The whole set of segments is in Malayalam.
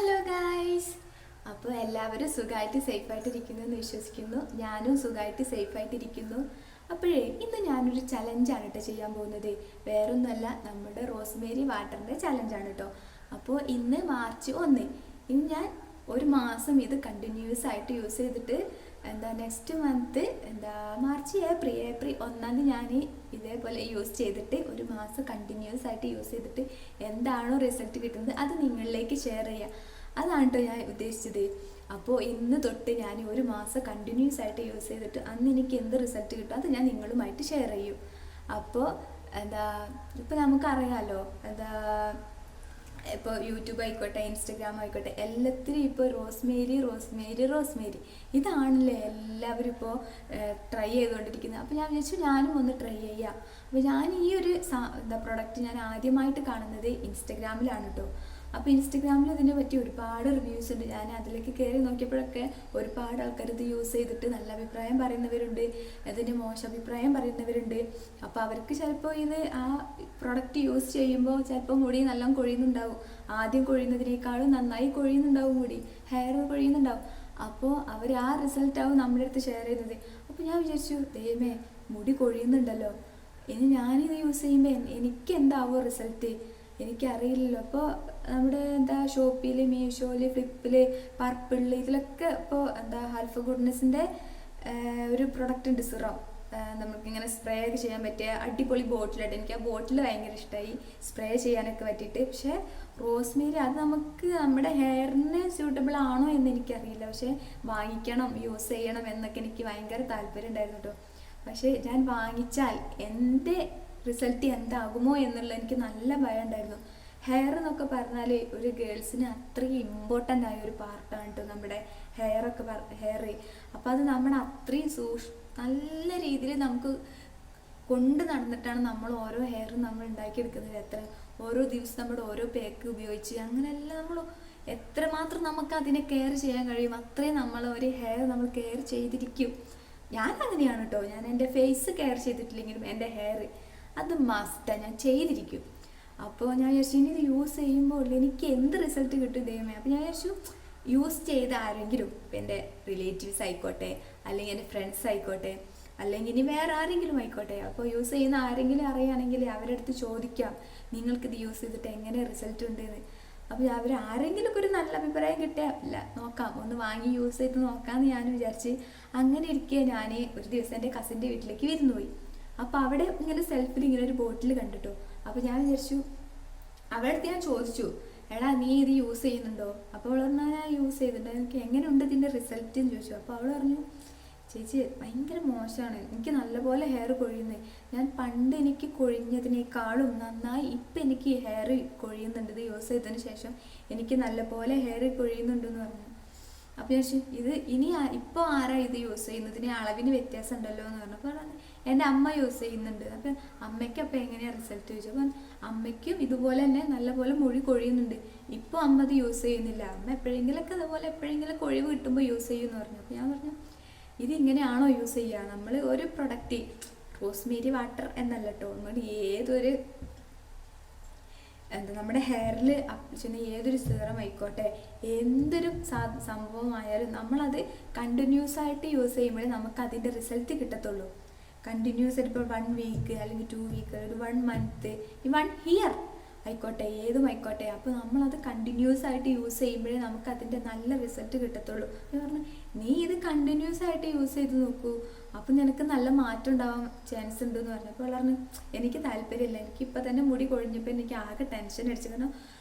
Hello guys. അപ്പോൾ എല്ലാവരും സുഖമായിട്ട് സേഫായിട്ടിരിക്കുന്നു എന്ന് വിശ്വസിക്കുന്നു. ഞാനും സുഖമായിട്ട് സേഫായിട്ടിരിക്കുന്നു. അപ്പോഴേ ഇന്ന് ഞാനൊരു ചലഞ്ചാണ് കേട്ടോ ചെയ്യാൻ പോകുന്നത്. വേറൊന്നുമല്ല, നമ്മുടെ റോസ്മേരി വാട്ടറിൻ്റെ ചലഞ്ചാണ് കേട്ടോ. അപ്പോൾ ഇന്ന് മാർച്ച് 1. ഇനി ഞാൻ ഒരു മാസം ഇത് കണ്ടിന്യൂസ് ആയിട്ട് യൂസ് ചെയ്തിട്ട് നെക്സ്റ്റ് മന്ത് മാർച്ച് ഏപ്രിൽ 1 ഞാൻ ഇതേപോലെ യൂസ് ചെയ്തിട്ട് ഒരു മാസം കണ്ടിന്യൂസ് ആയിട്ട് യൂസ് ചെയ്തിട്ട് എന്താണോ റിസൾട്ട് കിട്ടുന്നത് അത് നിങ്ങളിലേക്ക് ഷെയർ ചെയ്യുക. അതാണ് കേട്ടോ ഞാൻ ഉദ്ദേശിച്ചത്. അപ്പോൾ ഇന്ന് തൊട്ട് ഞാൻ ഒരു മാസം കണ്ടിന്യൂസ് ആയിട്ട് യൂസ് ചെയ്തിട്ട് അന്ന് എനിക്ക് എന്ത് റിസൾട്ട് കിട്ടും അത് ഞാൻ നിങ്ങളുമായിട്ട് ഷെയർ ചെയ്യും. അപ്പോൾ ഇപ്പോൾ നമുക്കറിയാമല്ലോ ഇപ്പോൾ യൂട്യൂബ് ആയിക്കോട്ടെ, ഇൻസ്റ്റഗ്രാം ആയിക്കോട്ടെ, എല്ലാത്തിനും ഇപ്പോൾ റോസ്മേരി ഇതാണല്ലേ എല്ലാവരും ഇപ്പോൾ ട്രൈ ചെയ്തുകൊണ്ടിരിക്കുന്നത്. അപ്പോൾ ഞാൻ വിചാരിച്ചു ഞാനും ഒന്ന് ട്രൈ ചെയ്യാം. അപ്പോൾ ഞാൻ ഈ ഒരു പ്രൊഡക്റ്റ് ഞാൻ ആദ്യമായിട്ട് കാണുന്നത് ഇൻസ്റ്റഗ്രാമിലാണ് കേട്ടോ. അപ്പോൾ ഇൻസ്റ്റഗ്രാമിൽ ഇതിനെ പറ്റി ഒരുപാട് റിവ്യൂസ് ഉണ്ട്. ഞാൻ അതിലേക്ക് കയറി നോക്കിയപ്പോഴൊക്കെ ഒരുപാട് ആൾക്കാർ ഇത് യൂസ് ചെയ്തിട്ട് നല്ല അഭിപ്രായം പറയുന്നവരുണ്ട്, അതിന് മോശം അഭിപ്രായം പറയുന്നവരുണ്ട്. അപ്പോൾ അവർക്ക് ചിലപ്പോൾ ഇത് ആ പ്രൊഡക്റ്റ് യൂസ് ചെയ്യുമ്പോൾ ചിലപ്പോൾ മുടി നല്ല കൊഴിയുന്നുണ്ടാവും. ആദ്യം കൊഴിയുന്നതിനേക്കാളും നന്നായി കൊഴിയുന്നുണ്ടാവും, മുടി ഹെയർ കൊഴിയുന്നുണ്ടാവും. അപ്പോൾ അവർ ആ റിസൾട്ടാവും നമ്മുടെ അടുത്ത് ഷെയർ ചെയ്യുന്നത്. അപ്പോൾ ഞാൻ വിചാരിച്ചു, ദൈവമേ മുടി കൊഴിയുന്നുണ്ടല്ലോ, ഇനി ഞാനിത് യൂസ് ചെയ്യുമ്പോൾ എനിക്ക് എന്താവോ റിസൾട്ട് എനിക്കറിയില്ലല്ലോ. അപ്പോൾ നമ്മുടെ ഷോപ്പിൽ, മീഷോയിൽ, ഫ്ലിപ്പിൽ, പർപ്പിളിൽ ഇതിലൊക്കെ ഇപ്പോൾ ആൽഫ ഗുഡ്നെസ്സിൻ്റെ ഒരു പ്രൊഡക്റ്റ് ഉണ്ട്, സിറം. നമുക്കിങ്ങനെ സ്പ്രേ ഒക്കെ ചെയ്യാൻ പറ്റിയ അടിപൊളി ബോട്ടിലായിട്ട്. എനിക്ക് ആ ബോട്ടിൽ ഭയങ്കര ഇഷ്ടമായി, സ്പ്രേ ചെയ്യാനൊക്കെ പറ്റിയിട്ട്. പക്ഷേ റോസ്മേരി അത് നമുക്ക് നമ്മുടെ ഹെയറിന് സ്യൂട്ടബിൾ ആണോ എന്ന് എനിക്കറിയില്ല. പക്ഷേ വാങ്ങിക്കണം, യൂസ് ചെയ്യണം എന്നൊക്കെ എനിക്ക് ഭയങ്കര താല്പര്യം ഉണ്ടായിരുന്നു കേട്ടോ. പക്ഷേ ഞാൻ വാങ്ങിച്ചാൽ എൻ്റെ റിസൾട്ട് എന്താകുമോ എന്നുള്ളത് എനിക്ക് നല്ല ഭയം ഉണ്ടായിരുന്നു. ഹെയർ എന്നൊക്കെ പറഞ്ഞാൽ ഒരു ഗേൾസിന് അത്രയും ഇമ്പോർട്ടൻ്റ് ആയ ഒരു പാർട്ടാണ് കേട്ടോ നമ്മുടെ ഹെയർ. അപ്പോൾ അത് നമ്മുടെ അത്രയും നല്ല രീതിയിൽ നമുക്ക് കൊണ്ട് നടന്നിട്ടാണ് നമ്മൾ ഓരോ ഹെയറും നമ്മൾ ഉണ്ടാക്കിയെടുക്കുന്നത്. ഓരോ ദിവസം നമ്മുടെ ഓരോ പാക്ക് ഉപയോഗിച്ച് അങ്ങനെയെല്ലാം നമ്മൾ എത്രമാത്രം നമുക്ക് അതിനെ കെയർ ചെയ്യാൻ കഴിയും അത്രയും നമ്മൾ ഒരു ഹെയർ നമ്മൾ കെയർ ചെയ്തിരിക്കും. ഞാൻ അങ്ങനെയാണ് കേട്ടോ. ഞാൻ എൻ്റെ ഫേസ് കെയർ ചെയ്തിട്ടില്ലെങ്കിലും എൻ്റെ ഹെയർ അത് മസ്റ്റാണ്, ഞാൻ ചെയ്തിരിക്കും. അപ്പോൾ ഞാൻ വിചാരിച്ചു ഇനി ഇത് യൂസ് ചെയ്യുമ്പോൾ എനിക്ക് എന്ത് റിസൾട്ട് കിട്ടും ദൈവമേ. അപ്പോൾ ഞാൻ വിചാരിച്ചു യൂസ് ചെയ്ത ആരെങ്കിലും, ഇപ്പം എൻ്റെ റിലേറ്റീവ്സ് ആയിക്കോട്ടെ, അല്ലെങ്കിൽ എൻ്റെ ഫ്രണ്ട്സ് ആയിക്കോട്ടെ, അല്ലെങ്കിൽ ഇനി വേറെ ആരെങ്കിലും ആയിക്കോട്ടെ, അപ്പോൾ യൂസ് ചെയ്യുന്ന ആരെങ്കിലും അറിയുകയാണെങ്കിൽ അവരുടെ അടുത്ത് ചോദിക്കാം, നിങ്ങൾക്കിത് യൂസ് ചെയ്തിട്ട് എങ്ങനെ റിസൾട്ട് ഉണ്ടെന്ന്. അപ്പോൾ അവർ ആരെങ്കിലും ഒരു നല്ല അഭിപ്രായം കിട്ടില്ല നോക്കാം, ഒന്ന് വാങ്ങി യൂസ് ചെയ്ത് നോക്കാമെന്ന് ഞാൻ വിചാരിച്ച്. അങ്ങനെ ഇരിക്കെ ഞാൻ ഒരു ദിവസം എൻ്റെ കസിൻ്റെ വീട്ടിലേക്ക് വിരുന്ന് പോയി. അപ്പോൾ അവിടെ ഇങ്ങനെ സെൽഫിൽ ഇങ്ങനെ ഒരു ബോട്ടിൽ കണ്ടിട്ടോ. അപ്പോൾ ഞാൻ വിചാരിച്ചു, അവളുടെ അടുത്ത് ഞാൻ ചോദിച്ചു, എടാ നീ ഇത് യൂസ് ചെയ്യുന്നുണ്ടോ? അപ്പോൾ അവൾ പറഞ്ഞാൽ ഞാൻ യൂസ് ചെയ്തിട്ടുണ്ട്, എനിക്ക് എങ്ങനെയുണ്ട് ഇതിൻ്റെ റിസൾട്ട് എന്ന് ചോദിച്ചു. അപ്പോൾ അവൾ പറഞ്ഞു, ചേച്ചി ഭയങ്കര മോശമാണ്, എനിക്ക് നല്ലപോലെ ഹെയർ കൊഴിയുന്നത്. ഞാൻ പണ്ട് എനിക്ക് കൊഴിഞ്ഞതിനേക്കാളും നന്നായി ഇപ്പം എനിക്ക് ഹെയർ കൊഴിയുന്നുണ്ട്, ഇത് യൂസ് ചെയ്തതിന് ശേഷം എനിക്ക് നല്ലപോലെ ഹെയർ കൊഴിയുന്നുണ്ടെന്ന് പറഞ്ഞു. അപ്പോൾ ഞാൻ ഇത് ഇനി ഇപ്പോൾ ആരാ ഇത് യൂസ് ചെയ്യുന്നതിന് അളവിന് വ്യത്യാസം ഉണ്ടല്ലോ എന്ന് പറഞ്ഞപ്പോൾ എൻ്റെ അമ്മ യൂസ് ചെയ്യുന്നുണ്ട്. അപ്പം അമ്മയ്ക്ക് അപ്പോൾ എങ്ങനെയാണ് റിസൾട്ട് ചോദിച്ചു. അപ്പം അമ്മയ്ക്കും ഇതുപോലെ തന്നെ നല്ലപോലെ മുടി കൊഴിയുന്നുണ്ട്. ഇപ്പോൾ അമ്മ അത് യൂസ് ചെയ്യുന്നില്ല, അമ്മ എപ്പോഴെങ്കിലൊക്കെ അതുപോലെ എപ്പോഴെങ്കിലും കൊഴിവ് കിട്ടുമ്പോൾ യൂസ് ചെയ്യുമെന്ന് പറഞ്ഞു. അപ്പോൾ ഞാൻ പറഞ്ഞു, ഇതിങ്ങനെയാണോ യൂസ് ചെയ്യുക? നമ്മൾ ഒരു പ്രൊഡക്റ്റ് റോസ്മേരി വാട്ടർ എന്നല്ല കേട്ടോ, നമ്മൾ ഏതൊരു നമ്മുടെ ഹെയറിൽ അപ്ലൈ ചെയ്യുന്ന ഏതൊരു സീറം ആയിക്കോട്ടെ, എന്തൊരു സംഭവമായാലും നമ്മളത് കണ്ടിന്യൂസ് ആയിട്ട് യൂസ് ചെയ്യുമ്പോഴേ നമുക്ക് അതിൻ്റെ റിസൾട്ട് കിട്ടത്തുള്ളൂ. കണ്ടിന്യൂസ് ആയിട്ട് ഇപ്പോൾ 1 വീക്ക് അല്ലെങ്കിൽ 2 വീക്ക്, ഒരു 1 മന്ത്, 1 ഇയർ ആയിക്കോട്ടെ, ഏതും ആയിക്കോട്ടെ. അപ്പോൾ നമ്മളത് കണ്ടിന്യൂസ് ആയിട്ട് യൂസ് ചെയ്യുമ്പോഴേ നമുക്ക് അതിൻ്റെ നല്ല റിസൾട്ട് കിട്ടത്തുള്ളൂ. എന്ന് പറഞ്ഞാൽ നീ ഇത് കണ്ടിന്യൂസ് ആയിട്ട് യൂസ് ചെയ്ത് നോക്കൂ, അപ്പം നിനക്ക് നല്ല മാറ്റം ഉണ്ടാവാൻ ചാൻസ് ഉണ്ടെന്ന് പറഞ്ഞപ്പോൾ പറഞ്ഞു, എനിക്ക് താല്പര്യമില്ല, എനിക്കിപ്പോൾ തന്നെ മുടി കൊഴിഞ്ഞപ്പോൾ എനിക്ക് ആകെ ടെൻഷൻ അടിച്ചു. കാരണം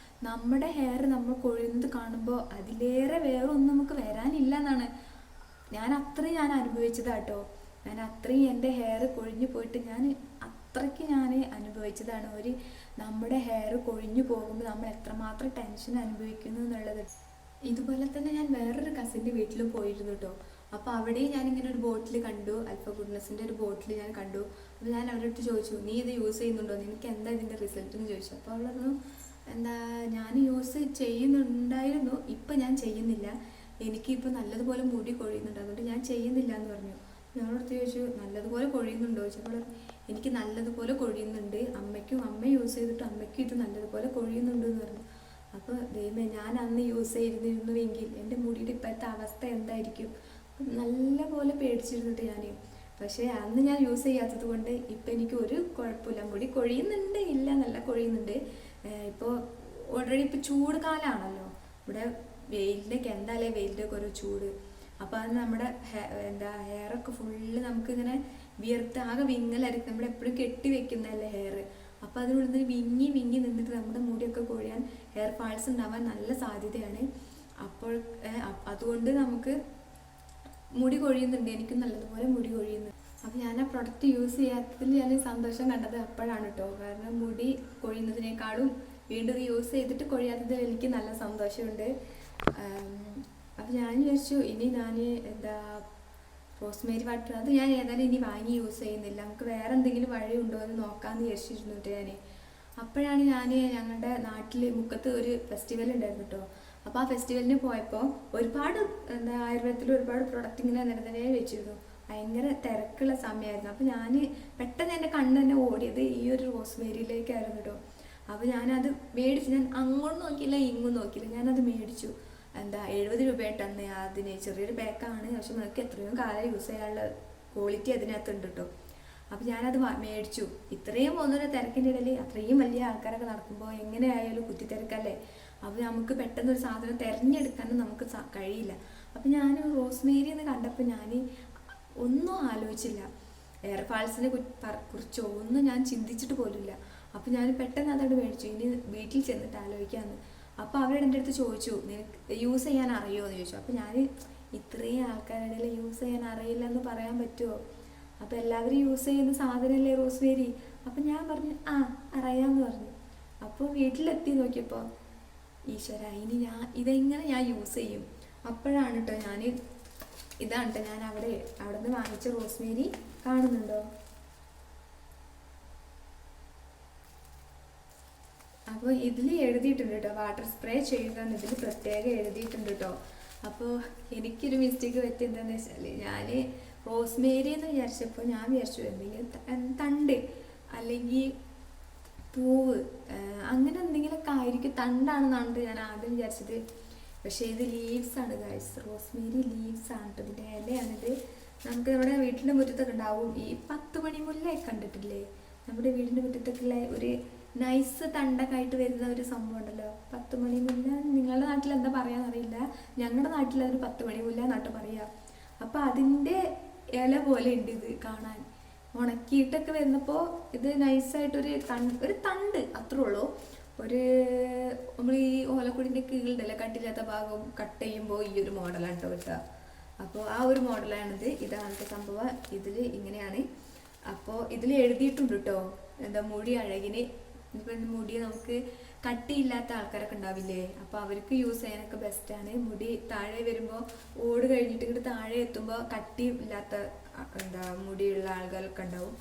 നമ്മുടെ ഹെയർ നമ്മൾ കൊഴിയുന്നത് കാണുമ്പോൾ അതിലേറെ വേറെ ഒന്നും നമുക്ക് വരാനില്ല എന്നാണ് ഞാൻ അനുഭവിച്ചതാട്ടോ. ഞാൻ അത്രയും എൻ്റെ ഹെയർ കൊഴിഞ്ഞു പോയിട്ട് അത്രയ്ക്ക് ഞാൻ അനുഭവിച്ചതാണ്. നമ്മുടെ ഹെയർ കൊഴിഞ്ഞു പോകുമ്പോൾ നമ്മൾ എത്രമാത്രം ടെൻഷൻ അനുഭവിക്കുന്നു എന്നുള്ളത്. ഇതുപോലെ തന്നെ ഞാൻ വേറൊരു കസിൻ്റെ വീട്ടിൽ പോയിരുന്നു കേട്ടോ. അപ്പോൾ അവിടെയും ഞാനിങ്ങനെ ഒരു ബോട്ടിൽ കണ്ടു, ആൽഫ ഗുഡ്നെസ്സിൻ്റെ ഒരു ബോട്ടിൽ ഞാൻ കണ്ടു. അപ്പോൾ ഞാൻ അവരുടെ അടുത്ത് ചോദിച്ചു, നീ ഇത് യൂസ് ചെയ്യുന്നുണ്ടോ, നിനക്ക് എന്താ ഇതിൻ്റെ റിസൾട്ട് എന്ന് ചോദിച്ചു. അപ്പോൾ അവൾ പറഞ്ഞു, ഞാൻ യൂസ് ചെയ്യുന്നുണ്ടായിരുന്നു, ഇപ്പം ഞാൻ ചെയ്യുന്നില്ല, എനിക്കിപ്പോൾ നല്ലതുപോലെ മുടി കൊഴിയുന്നുണ്ട്, അതുകൊണ്ട് ഞാൻ ചെയ്യുന്നില്ല എന്ന് പറഞ്ഞു. ഞങ്ങളടുത്ത് ചോദിച്ചു, നല്ലതുപോലെ കൊഴിയുന്നുണ്ടോ ചോദിച്ചപ്പോൾ എനിക്ക് നല്ലതുപോലെ കൊഴിയുന്നുണ്ട്, അമ്മ യൂസ് ചെയ്തിട്ട് അമ്മയ്ക്കും ഇത് നല്ലതുപോലെ കൊഴിയുന്നുണ്ട് എന്ന് പറഞ്ഞു. അപ്പോൾ ദൈവമേ ഞാൻ അന്ന് യൂസ് ചെയ്തിരുന്നുവെങ്കിൽ എൻ്റെ മുടിയുടെ ഇപ്പോഴത്തെ അവസ്ഥ എന്തായിരിക്കും, നല്ല പോലെ പേടിച്ചിരുന്നിട്ട് ഞാൻ. പക്ഷേ അന്ന് ഞാൻ യൂസ് ചെയ്യാത്തത് കൊണ്ട് ഇപ്പം എനിക്ക് ഒരു കുഴപ്പമില്ല. മുടി കൊഴിയുന്നുണ്ട്, ഇല്ല നല്ല കൊഴിയുന്നുണ്ട്. ഇപ്പോൾ ഓൾറെഡി ഇപ്പോൾ ചൂട് കാലമാണല്ലോ, ഇവിടെ വെയിലിൻ്റെയൊക്കെ എന്തായാലേ വെയിലിൻ്റെയൊക്കെ ഒരു ചൂട്. അപ്പോൾ അത് നമ്മുടെ ഹെയറൊക്കെ ഫുള്ള് നമുക്കിങ്ങനെ വിയർത്ത് ആകെ വിങ്ങലായിരിക്കും. നമ്മൾ എപ്പോഴും കെട്ടി വെക്കുന്നതല്ലേ ഹെയർ. അപ്പോൾ അതിനുള്ളിൽ വിങ്ങി വിങ്ങി നിന്നിട്ട് നമ്മുടെ മുടിയൊക്കെ കൊഴിയാൻ, ഹെയർ ഫാൾസ് ഉണ്ടാവാൻ നല്ല സാധ്യതയാണ്. അപ്പോൾ അതുകൊണ്ട് നമുക്ക് മുടി കൊഴിയുന്നുണ്ട്, എനിക്കും നല്ലതുപോലെ മുടി കൊഴിയുന്നുണ്ട്. അപ്പോൾ ഞാൻ ആ പ്രൊഡക്റ്റ് യൂസ് ചെയ്യാത്തതിൽ ഞാൻ സന്തോഷം കണ്ടത് അപ്പോഴാണ് കേട്ടോ. കാരണം മുടി കൊഴിയുന്നതിനേക്കാളും വീണ്ടും യൂസ് ചെയ്തിട്ട് കൊഴിയാത്തതിൽ എനിക്ക് നല്ല സന്തോഷമുണ്ട്. അപ്പോൾ ഞാൻ വിചാരിച്ചു ഇനി ഞാൻ റോസ്മേരി വാട്ടർ അത് ഞാൻ ഏതായാലും ഇനി വാങ്ങി യൂസ് ചെയ്യുന്നില്ല, നമുക്ക് വേറെ എന്തെങ്കിലും വഴി ഉണ്ടോ എന്ന് നോക്കാമെന്ന് വിചാരിച്ചിരുന്നിട്ട് ഞാൻ. അപ്പോഴാണ് ഞാൻ ഞങ്ങളുടെ നാട്ടിൽ മുക്കത്ത് ഒരു ഫെസ്റ്റിവൽ ഉണ്ടായിരുന്നു കേട്ടോ. അപ്പോൾ ആ ഫെസ്റ്റിവലിന് പോയപ്പോൾ ഒരുപാട് ആയുർവേദത്തിൽ ഒരുപാട് പ്രൊഡക്റ്റ് ഇങ്ങനെ നിരന്തരേ വെച്ചിരുന്നു. ഭയങ്കര തിരക്കുള്ള സമയമായിരുന്നു. അപ്പോൾ ഞാൻ പെട്ടെന്ന് എൻ്റെ കണ്ണ് തന്നെ ഓടിയത് ഈ ഒരു റോസ്മേരിയിലേക്കായിരുന്നു കേട്ടോ. അപ്പോൾ ഞാനത് മേടിച്ചു. ഞാൻ അങ്ങോട്ട് നോക്കിയില്ല ഇങ്ങോട്ട് നോക്കിയില്ല, ഞാനത് മേടിച്ചു. 70 രൂപയായിട്ടാണ് അതിന്. ചെറിയൊരു പാക്കാണ്, പക്ഷെ നമുക്ക് എത്രയും കാലം യൂസ് ചെയ്യാനുള്ള ക്വാളിറ്റി അതിനകത്തുണ്ട് കേട്ടോ. അപ്പോൾ ഞാനത് മേടിച്ചു. ഇത്രയും ഒന്നൊരു തിരക്കിൻ്റെ ഇടയിൽ അത്രയും വലിയ ആൾക്കാരൊക്കെ നടക്കുമ്പോൾ എങ്ങനെയായാലും കുത്തിത്തിരക്കല്ലേ. അപ്പോൾ നമുക്ക് പെട്ടെന്നൊരു സാധനം തിരഞ്ഞെടുക്കാനും നമുക്ക് കഴിയില്ല. അപ്പോൾ ഞാൻ റോസ്മേരി എന്ന് കണ്ടപ്പോൾ ഞാൻ ഒന്നും ആലോചിച്ചില്ല, ഹെയർ ഫാൾസിനെ കുറിച്ചോ ഒന്നും ഞാൻ ചിന്തിച്ചിട്ട് പോലുമില്ല. അപ്പോൾ ഞാൻ പെട്ടെന്ന് അതോട് മേടിച്ചു, ഇനി വീട്ടിൽ ചെന്നിട്ട് ആലോചിക്കാമെന്ന്. അപ്പോൾ അവരുടെ എൻ്റെ അടുത്ത് ചോദിച്ചു, നിനക്ക് യൂസ് ചെയ്യാൻ അറിയുമോ എന്ന് ചോദിച്ചു. അപ്പോൾ ഞാൻ ഇത്രയും ആൾക്കാരുടെ ഇടയിൽ യൂസ് ചെയ്യാൻ അറിയില്ല എന്ന് പറയാൻ പറ്റുമോ? അപ്പോൾ എല്ലാവരും യൂസ് ചെയ്യുന്ന സാധനമല്ലേ റോസ്മേരി. അപ്പോൾ ഞാൻ പറഞ്ഞു അറിയാമെന്ന് പറഞ്ഞു. അപ്പോൾ വീട്ടിലെത്തി നോക്കിയപ്പോൾ ഈശ്വര, ഇനി ഇതെങ്ങനെ ഞാൻ യൂസ് ചെയ്യും? അപ്പോഴാണ് കേട്ടോ ഇതാണ് കേട്ടോ ഞാൻ അവിടെ നിന്ന് വാങ്ങിച്ച റോസ്മേരി. കാണുന്നുണ്ടോ? അപ്പോൾ ഇതിൽ എഴുതിയിട്ടുണ്ട് കേട്ടോ, വാട്ടർ സ്പ്രേ ചെയ്യുക എന്ന് ഇതിൽ പ്രത്യേകം എഴുതിയിട്ടുണ്ട് കേട്ടോ. അപ്പോൾ എനിക്കൊരു മിസ്റ്റേക്ക് പറ്റി എന്താണെന്ന് വെച്ചാൽ, ഞാൻ റോസ്മേരി എന്ന് വിചാരിച്ചപ്പോൾ ഞാൻ വിചാരിച്ചു എന്തെങ്കിലും തണ്ട് അല്ലെങ്കിൽ പൂവ് അങ്ങനെ എന്തെങ്കിലുമൊക്കെ ആയിരിക്കും, തണ്ടാണെന്നാണ് ഞാൻ ആദ്യം വിചാരിച്ചത്. പക്ഷേ ഇത് ലീവ്സ് ആണ് ഗൈസ്, റോസ്മേരി ലീവ്സ് ആണ് കേട്ടോ. ഇതിൻ്റെ ഇലയാണിത്. നമുക്ക് നമ്മുടെ വീട്ടിൻ്റെ മുറ്റത്തൊക്കെ ഉണ്ടാവും ഈ 10 മണി മുല്ലയൊക്കെ കണ്ടിട്ടില്ലേ? നമ്മുടെ വീടിൻ്റെ മുറ്റത്തൊക്കെ ഒരു നൈസ് തണ്ടൊക്കെ ആയിട്ട് വരുന്ന ഒരു സംഭവം ഉണ്ടല്ലോ, 10 മണി മുല്ല. നിങ്ങളുടെ നാട്ടിൽ എന്താ പറയാന്നറിയില്ല, ഞങ്ങളുടെ നാട്ടിൽ അതൊരു 10 മണി മുല്ല എന്നാട്ടോ പറയുക. അപ്പോൾ അതിൻ്റെ ഇല പോലെ ഉണ്ട് ഇത് കാണാൻ. ഉണക്കിയിട്ടൊക്കെ വരുന്നപ്പോൾ ഇത് നൈസായിട്ടൊരു തണ്ട് അത്രേ ഉള്ളൂ. നമ്മൾ ഈ ഓലക്കുടിൻ്റെ കീഴിലുണ്ടല്ലോ കട്ടില്ലാത്ത ഭാഗം കട്ട് ചെയ്യുമ്പോൾ ഈ ഒരു മോഡലാണ് കേട്ടോ കിട്ടുക. അപ്പോൾ ആ ഒരു മോഡലാണിത്. ഇതാണ് സംഭവം, ഇതിൽ ഇങ്ങനെയാണ്. അപ്പോൾ ഇതിൽ എഴുതിയിട്ടുണ്ട് കേട്ടോ, മുടി അഴകിന്. ഇപ്പം മുടി നമുക്ക് കട്ടിയില്ലാത്ത ആൾക്കാരൊക്കെ ഉണ്ടാവില്ലേ, അപ്പോൾ അവർക്ക് യൂസ് ചെയ്യാനൊക്കെ ബെസ്റ്റാണ്. മുടി താഴെ വരുമ്പോൾ ഓട് കഴിഞ്ഞിട്ട് ഇങ്ങോട്ട് താഴെ എത്തുമ്പോൾ കട്ടി ഇല്ലാത്ത മുടിയുള്ള ആളുകളൊക്കെ ഉണ്ടാവും.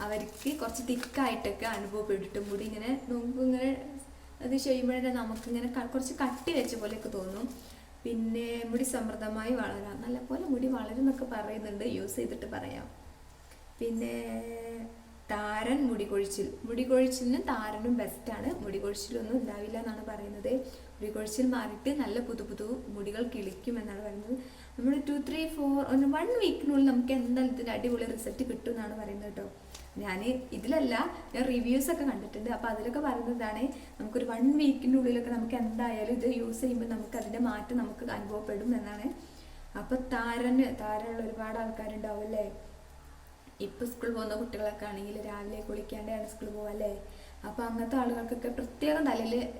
അവർക്ക് കുറച്ച് തിക്കായിട്ടൊക്കെ അനുഭവപ്പെട്ടിട്ട് മുടി ഇങ്ങനെ ഇങ്ങനെ അത് ചെയ്യുമ്പോഴേ നമുക്കിങ്ങനെ കുറച്ച് കട്ടി വെച്ച പോലെയൊക്കെ തോന്നും. പിന്നെ മുടി സമൃദ്ധമായി വളരാം, നല്ലപോലെ മുടി വളരും എന്നൊക്കെ പറയുന്നുണ്ട്, യൂസ് ചെയ്തിട്ട് പറയാം. പിന്നെ താരൻ മുടികൊഴിച്ചിലിന് താരനും ബെസ്റ്റാണ്. മുടികൊഴിച്ചിലൊന്നും ഉണ്ടാവില്ല എന്നാണ് പറയുന്നത്. മുടികൊഴിച്ചിൽ മാറിയിട്ട് നല്ല പുതു മുടികൾ കിളിക്കും എന്നാണ് പറയുന്നത്. നമ്മൾ 1 വീക്കിനുള്ളിൽ നമുക്ക് എന്തായാലും ഇതിൻ്റെ അടിപൊളി റിസൾട്ട് കിട്ടും എന്നാണ് പറയുന്നത് കേട്ടോ. ഞാൻ റിവ്യൂസൊക്കെ കണ്ടിട്ടുണ്ട്. അപ്പോൾ അതിലൊക്കെ പറയുന്നതാണ് നമുക്കൊരു 1 വീക്കിനുള്ളിലൊക്കെ നമുക്ക് എന്തായാലും ഇത് യൂസ് ചെയ്യുമ്പോൾ നമുക്ക് അതിൻ്റെ മാറ്റം നമുക്ക് അനുഭവപ്പെടും എന്നാണ്. അപ്പോൾ താരനുള്ള ഒരുപാട് ആൾക്കാരുണ്ടാവും അല്ലേ. ഇപ്പോൾ സ്കൂളിൽ പോകുന്ന കുട്ടികളൊക്കെ ആണെങ്കിൽ രാവിലെ കുളിക്കാണ്ടാണ് സ്കൂളിൽ പോകുക അല്ലേ. അപ്പോൾ അങ്ങനത്തെ ആളുകൾക്കൊക്കെ പ്രത്യേകം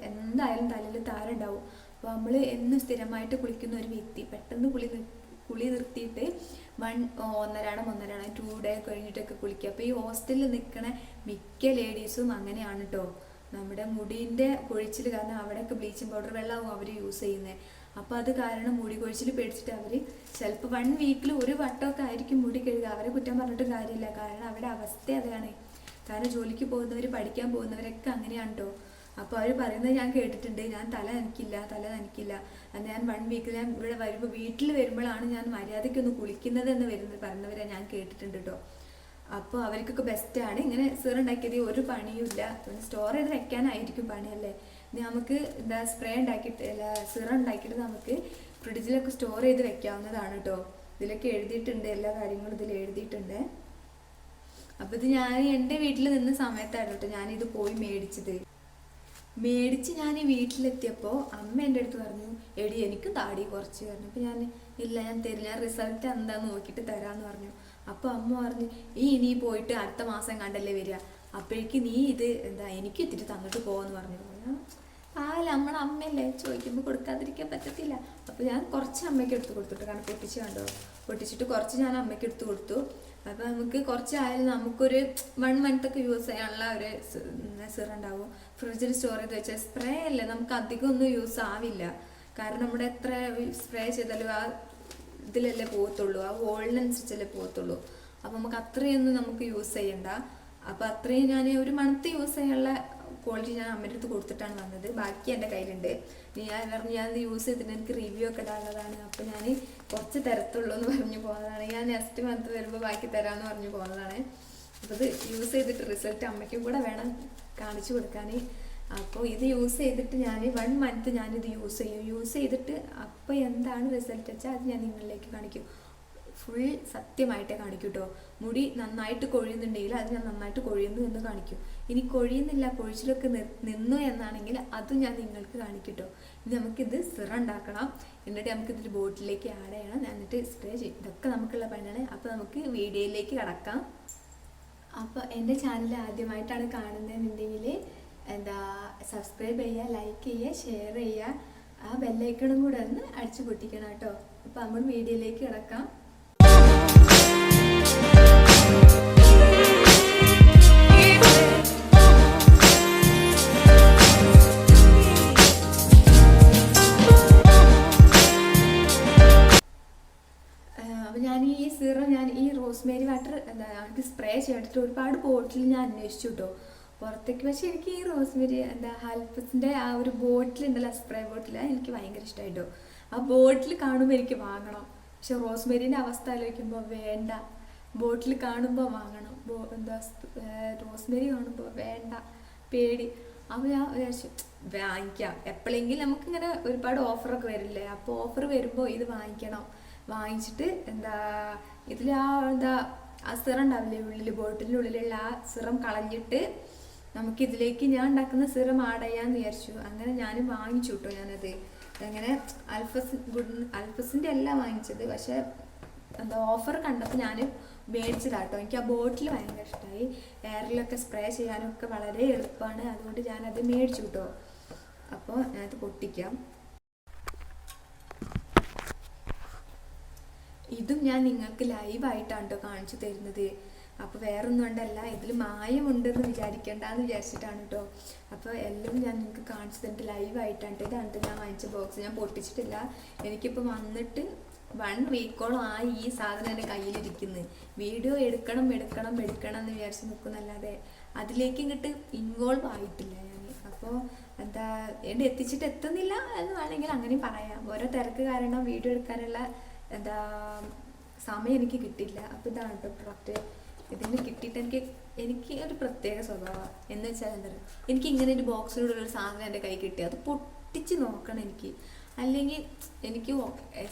എന്തായാലും തലയിൽ താരമുണ്ടാവും. അപ്പോൾ നമ്മൾ എന്ന് സ്ഥിരമായിട്ട് കുളിക്കുന്ന ഒരു വ്യക്തി പെട്ടെന്ന് കുളി നിർത്തിയിട്ട് 1 2 ഡേ കഴിഞ്ഞിട്ടൊക്കെ കുളിക്കുക. അപ്പോൾ ഈ ഹോസ്റ്റലിൽ നിൽക്കണ മിക്ക ലേഡീസും അങ്ങനെയാണ് കേട്ടോ. നമ്മുടെ മുടീൻ്റെ കൊഴിച്ചിൽ കാരണം അവിടെയൊക്കെ ബ്ലീച്ചിങ് പൗഡർ വെള്ളമാവും അവർ യൂസ് ചെയ്യുന്നത്. അപ്പോൾ അത് കാരണം മുടി കൊഴിച്ചിൽ പേടിച്ചിട്ട് അവർ ചിലപ്പോൾ 1 വീക്കിൽ ഒരു വട്ടമൊക്കെ ആയിരിക്കും മുടി കഴുകുക. അവരെ കുറ്റം പറഞ്ഞിട്ട് കാര്യമില്ല, കാരണം അവരുടെ അവസ്ഥ അതാണ്. കാരണം ജോലിക്ക് പോകുന്നവർ പഠിക്കാൻ പോകുന്നവരൊക്കെ അങ്ങനെയാണ് കേട്ടോ. അപ്പോൾ അവർ പറയുന്നത് ഞാൻ കേട്ടിട്ടുണ്ട്, ഞാൻ തല നനയ്ക്കില്ല. ഞാൻ 1 വീക്കിൽ ഞാൻ ഇവിടെ വരുമ്പോൾ വീട്ടിൽ വരുമ്പോഴാണ് ഞാൻ മര്യാദയ്ക്കൊന്ന് കുളിക്കുന്നത് എന്ന് പറയുന്നവരെ ഞാൻ കേട്ടിട്ടുണ്ട് കേട്ടോ. അപ്പോൾ അവർക്കൊക്കെ ബെസ്റ്റാണ്. ഇങ്ങനെ സിറം ഉണ്ടാക്കിയത് ഒരു പണിയുമില്ല, സ്റ്റോർ ചെയ്ത് വെക്കാനായിരിക്കും പണിയല്ലേ. നമുക്ക് എന്താ സ്പ്രേ ഉണ്ടാക്കിയിട്ട് അല്ല സിറം ഉണ്ടാക്കിയിട്ട് നമുക്ക് ഫ്രിഡ്ജിലൊക്കെ സ്റ്റോർ ചെയ്ത് വെക്കാവുന്നതാണ് കേട്ടോ. ഇതിലൊക്കെ എഴുതിയിട്ടുണ്ട്, എല്ലാ കാര്യങ്ങളും ഇതിൽ എഴുതിയിട്ടുണ്ട്. അപ്പോൾ ഇത് ഞാൻ എൻ്റെ വീട്ടിൽ നിന്ന സമയത്തായിരുന്നു കേട്ടോ ഞാനിത് പോയി മേടിച്ച് ഞാൻ വീട്ടിലെത്തിയപ്പോൾ അമ്മ എൻ്റെ അടുത്ത് പറഞ്ഞു, എടി എനിക്ക് താടി കുറച്ച് പറഞ്ഞു. അപ്പോൾ ഞാൻ ഇല്ല ഞാൻ തരില്ല, ഞാൻ റിസൾട്ട് എന്താന്ന് നോക്കിയിട്ട് തരാമെന്ന് പറഞ്ഞു. അപ്പോൾ അമ്മ പറഞ്ഞു, നീ പോയിട്ട് അടുത്ത മാസം കണ്ടല്ലേ വരിക, അപ്പോഴേക്ക് നീ ഇത് എന്താ എനിക്ക് ഇത്തിരി തന്നിട്ട് പോകുമെന്ന് പറഞ്ഞു. നമ്മുടെ അമ്മയല്ലേ, ചോദിക്കുമ്പോൾ കൊടുക്കാതിരിക്കാൻ പറ്റത്തില്ല. അപ്പോൾ ഞാൻ കുറച്ച് അമ്മയ്ക്ക് എടുത്ത് കൊടുത്തിട്ട്, കാരണം പൊട്ടിച്ചിട്ട് കുറച്ച് ഞാൻ അമ്മയ്ക്ക് എടുത്ത് കൊടുത്തു. അപ്പോൾ നമുക്ക് കുറച്ചായാലും നമുക്കൊരു 1 മന്തൊക്കെ യൂസ് ചെയ്യാനുള്ള ഒരു സിറം ഉണ്ടാവും. ഫ്രിഡ്ജിൽ സ്റ്റോർ ചെയ്ത് വെച്ചാൽ സ്പ്രേ അല്ലേ, നമുക്ക് അധികം ഒന്നും യൂസ് ആവില്ല. കാരണം നമ്മുടെ എത്ര സ്പ്രേ ചെയ്താലും ആ ഇതിലല്ലേ പോകത്തുള്ളൂ, ആ വോളിനനുസരിച്ചല്ലേ പോകത്തുള്ളൂ. അപ്പോൾ നമുക്ക് അത്രയൊന്നും നമുക്ക് യൂസ് ചെയ്യണ്ട. അപ്പോൾ അത്രയും ഞാൻ ഒരു മന്ത് യൂസ് ചെയ്യാനുള്ള ക്വാളിറ്റി ഞാൻ അമ്മയുടെ അടുത്ത് കൊടുത്തിട്ടാണ് വന്നത്. ബാക്കി എൻ്റെ കയ്യിലുണ്ട്. ഞാൻ യൂസ് ചെയ്തിട്ട് എനിക്ക് റിവ്യൂ ഒക്കെ ഇടാനുള്ളതാണ്. അപ്പോൾ ഞാൻ കുറച്ച് തരത്തുള്ളൂ എന്ന് പറഞ്ഞു പോകുന്നതാണ്. ഞാൻ നെക്സ്റ്റ് മന്ത് വരുമ്പോൾ ബാക്കി തരാമെന്ന് പറഞ്ഞു പോകുന്നതാണ്. അപ്പോൾ ഇത് യൂസ് ചെയ്തിട്ട് റിസൾട്ട് അമ്മയ്ക്കും കൂടെ വേണം കാണിച്ചു കൊടുക്കാൻ. അപ്പോൾ ഇത് യൂസ് ചെയ്തിട്ട് ഞാൻ 1 മന്ത് ഞാനിത് യൂസ് ചെയ്തിട്ട് അപ്പോൾ എന്താണ് റിസൾട്ട് വെച്ചാൽ അത് ഞാൻ നിങ്ങളിലേക്ക് കാണിക്കും. ഫുൾ സത്യമായിട്ടേ കാണിക്കും കേട്ടോ. മുടി നന്നായിട്ട് കൊഴിയുന്നുണ്ടെങ്കിൽ അത് ഞാൻ നന്നായിട്ട് കൊഴിയുന്നു എന്ന് കാണിക്കും. ഇനി കൊഴിയുന്നില്ല, കൊഴിച്ചിലൊക്കെ നിന്നു എന്നാണെങ്കിൽ അതും ഞാൻ നിങ്ങൾക്ക് കാണിക്കും കേട്ടോ. ഇനി നമുക്കിത് സിറം ഉണ്ടാക്കണം. എന്നിട്ട് നമുക്കിതിൽ ബോട്ടിലേക്ക് ആഡ് ചെയ്യണം, എന്നിട്ട് സ്പ്രേ ചെയ്യും. ഇതൊക്കെ നമുക്കുള്ള പണിയാണ്. അപ്പോൾ നമുക്ക് വീഡിയോയിലേക്ക് കടക്കാം. അപ്പോൾ എൻ്റെ ചാനൽ ആദ്യമായിട്ടാണ് കാണുന്നതെന്നുണ്ടെങ്കിൽ സബ്സ്ക്രൈബ് ചെയ്യുക, ലൈക്ക് ചെയ്യുക, ഷെയർ ചെയ്യുക, ആ ബെല്ലൈക്കണും കൂടെ ഒന്ന് അടിച്ചു പൊട്ടിക്കണം കേട്ടോ. അപ്പോൾ നമ്മൾ വീഡിയോയിലേക്ക് കിടക്കാം. അപ്പോൾ ഞാൻ ഈ സിറം ഈ റോസ്മേരി വാട്ടർ എനിക്ക് സ്പ്രേ ചെയ്തിട്ട് ഒരുപാട് ബോട്ടിൽ ഞാൻ അന്വേഷിച്ചു കേട്ടോ പുറത്തേക്ക്. പക്ഷെ എനിക്ക് ഈ റോസ്മേരി ഹൽപ്പസിൻ്റെ ആ ഒരു ബോട്ടിലുണ്ടല്ലോ, സ്പ്രേ ബോട്ടിൽ, എനിക്ക് ഭയങ്കര ഇഷ്ടമായിട്ടോ. ആ ബോട്ടിൽ കാണുമ്പോൾ എനിക്ക് വാങ്ങണം. പക്ഷെ റോസ്മേരിൻ്റെ അവസ്ഥ ആലോചിക്കുമ്പോൾ വേണ്ട, ബോട്ടിൽ കാണുമ്പോൾ വാങ്ങണം, റോസ്മേരി കാണുമ്പോൾ വേണ്ട, പേടി. അപ്പോൾ ഞാൻ വിചാരിച്ചു വാങ്ങിക്കാം. എപ്പോഴെങ്കിലും നമുക്കിങ്ങനെ ഒരുപാട് ഓഫറൊക്കെ വരില്ലേ, അപ്പോൾ ഓഫർ വരുമ്പോൾ ഇത് വാങ്ങിച്ചിട്ട് ഇതിൽ ആ സിറം ഉണ്ടാവില്ലേ ബോട്ടിലിൻ്റെ ഉള്ളിലുള്ള ആ സിറം കളഞ്ഞിട്ട് നമുക്കിതിലേക്ക് ഞാൻ ഉണ്ടാക്കുന്ന സിറം ആഡ് ചെയ്യാമെന്ന് വിചാരിച്ചു. അങ്ങനെ ഞാൻ വാങ്ങിച്ചു കേട്ടോ. ഞാനത് അങ്ങനെ അൽഫസിൻ്റെ അല്ല വാങ്ങിച്ചത്, പക്ഷെ ഓഫർ കണ്ടപ്പോൾ ഞാൻ മേടിച്ചതാട്ടോ. എനിക്ക് ആ ബോട്ടിൽ ഭയങ്കര ഇഷ്ടമായി. എയറിലൊക്കെ സ്പ്രേ ചെയ്യാനൊക്കെ വളരെ എളുപ്പമാണ്. അതുകൊണ്ട് ഞാനത് മേടിച്ചു കേട്ടോ. അപ്പോൾ ഞാനത് പൊട്ടിക്കാം. ഇതും ഞാൻ നിങ്ങൾക്ക് ലൈവായിട്ടാണ് കേട്ടോ കാണിച്ചു തരുന്നത്. അപ്പോൾ വേറൊന്നും കൊണ്ടല്ല, ഇതിൽ മായമുണ്ടെന്ന് വിചാരിക്കേണ്ടെന്ന് വിചാരിച്ചിട്ടാണ് കേട്ടോ. അപ്പോൾ എല്ലാം ഞാൻ നിങ്ങൾക്ക് കാണിച്ചു തന്നിട്ട് ലൈവായിട്ടാണ്. ഇതാണ് ഞാൻ വാങ്ങിച്ച ബോക്സ്. ഞാൻ പൊട്ടിച്ചിട്ടില്ല. എനിക്കിപ്പോൾ വന്നിട്ട് 1 വീക്കോളം ഈ സാധനം എൻ്റെ കയ്യിലിരിക്കുന്നത്. വീഡിയോ എടുക്കണം എന്ന് വിചാരിച്ച് നിൽക്കുന്നല്ലാതെ അതിലേക്ക് ഇങ്ങോട്ട് ഇൻവോൾവ് ആയിട്ടില്ല ഞാൻ. അപ്പോൾ എത്തുന്നില്ല എന്ന് വേണമെങ്കിൽ അങ്ങനെയും പറയാം. ഓരോ തിരക്ക് കാരണം വീഡിയോ എടുക്കാനുള്ള സമയം എനിക്ക് കിട്ടില്ല. അപ്പോൾ ഇതാണ് കേട്ടോ പ്രൊഡക്റ്റ്. ഇതിന് കിട്ടിയിട്ട് എനിക്ക് ഒരു പ്രത്യേക സ്വഭാവമാണ്. എന്ന് വെച്ചാൽ എനിക്ക് ഇങ്ങനെ ഒരു ബോക്സിലൂടെ ഒരു സാധനം എൻ്റെ കൈ കിട്ടി അത് പൊട്ടിച്ച് നോക്കണം എനിക്ക്. അല്ലെങ്കിൽ എനിക്ക്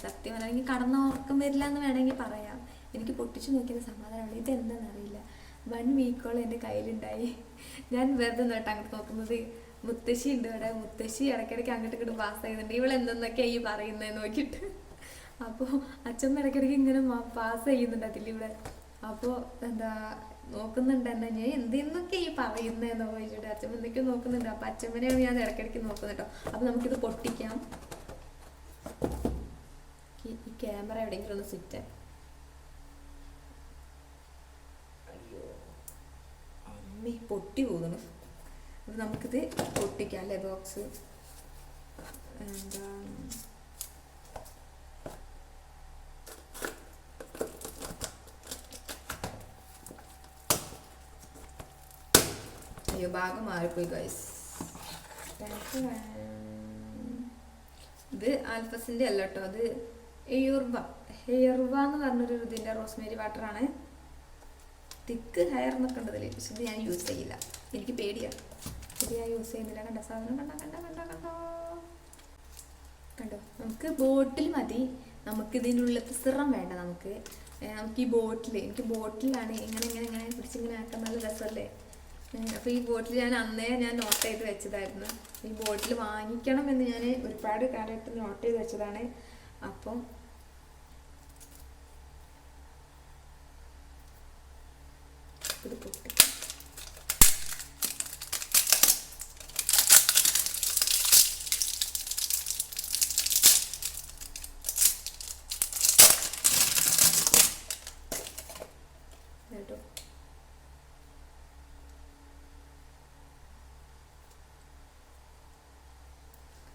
സത്യം അല്ലെങ്കിൽ കടന്ന ഉറക്കം വരില്ല എന്ന് വേണമെങ്കിൽ പറയാം. എനിക്ക് പൊട്ടിച്ച് നോക്കിയത് സമാധാനമാണ്. ഇതെന്താണെന്നറിയില്ല. 1 വീക്കോളം എൻ്റെ കയ്യിലുണ്ടായി. ഞാൻ വെറുതെ നോട്ട് അങ്ങോട്ട് നോക്കുന്നത്. മുത്തശ്ശി ഉണ്ട് ഇവിടെ. മുത്തശ്ശി ഇടയ്ക്കിടയ്ക്ക് അങ്ങോട്ട് ഇങ്ങോട്ട് പാസ് ചെയ്യുന്നുണ്ട്. ഇവളെന്തെന്നൊക്കെയാണ് ഈ പറയുന്നത് നോക്കിയിട്ട്. അപ്പോൾ അച്ഛമ്മ ഇടയ്ക്കിടയ്ക്ക് ഇങ്ങനെ പാസ് ചെയ്യുന്നുണ്ട് അതിലൂടെ. അപ്പോൾ നോക്കുന്നുണ്ട് എന്നാ ഞാൻ എന്തെന്നൊക്കെ ഈ പറയുന്നതെന്ന് ചോദിച്ചിട്ട് അച്ഛമ്മ എന്തൊക്കെയോ നോക്കുന്നുണ്ട്. അപ്പോൾ അച്ഛമ്മനെയാണ് ഞാൻ ഇടയ്ക്കിടയ്ക്ക് നോക്കുന്നത് കേട്ടോ. അപ്പോൾ നമുക്കിത് പൊട്ടിക്കാം. ഈ ക്യാമറ എവിടെയെങ്കിലും ഒന്ന് സ്വിച്ച്. അയ്യോ അമ്മി പൊട്ടി പോകുന്നു. അപ്പോൾ നമുക്കിത് പൊട്ടിക്കാം അല്ലേ ബോക്സ്. അയ്യോ ഭാഗം മാറിപ്പോയി ഗൈസ്. ഇത് ആൽഫസിൻ്റെ അല്ല കേട്ടോ, അത് ഹെയർവ എന്ന് പറഞ്ഞൊരു ഇതിൻ്റെ റോസ്മേരി വാട്ടറാണ്. തിക്ക് ഹെയർ എന്നൊക്കെ ഉണ്ടതിൽ. പക്ഷെ ഇത് ഞാൻ യൂസ് ചെയ്യില്ല, എനിക്ക് പേടിയാണ്. ശരിയായി യൂസ് ചെയ്യുന്നില്ല. കണ്ട സാധനം കണ്ടോ കണ്ടോ. നമുക്ക് ബോട്ടിൽ മതി, നമുക്ക് ഇതിനുള്ളിലത്തെ സിറം വേണ്ട. നമുക്ക് ഈ ബോട്ടിൽ, എനിക്ക് ബോട്ടിലാണ് ഇങ്ങനെ പിടിച്ചിങ്ങനെ ആക്കാൻ നല്ല രസമല്ലേ. അപ്പോൾ ഈ ബോട്ടിൽ ഞാൻ അന്നേ നോട്ട് ചെയ്ത് വെച്ചതായിരുന്നു. ഈ ബോട്ടിൽ വാങ്ങിക്കണം എന്ന് ഞാൻ ഒരുപാട് കാലമായിട്ട് നോട്ട് ചെയ്ത് വെച്ചതാണ്. അപ്പം ഇത് പൊട്ടിക്കാം. കേട്ടോ,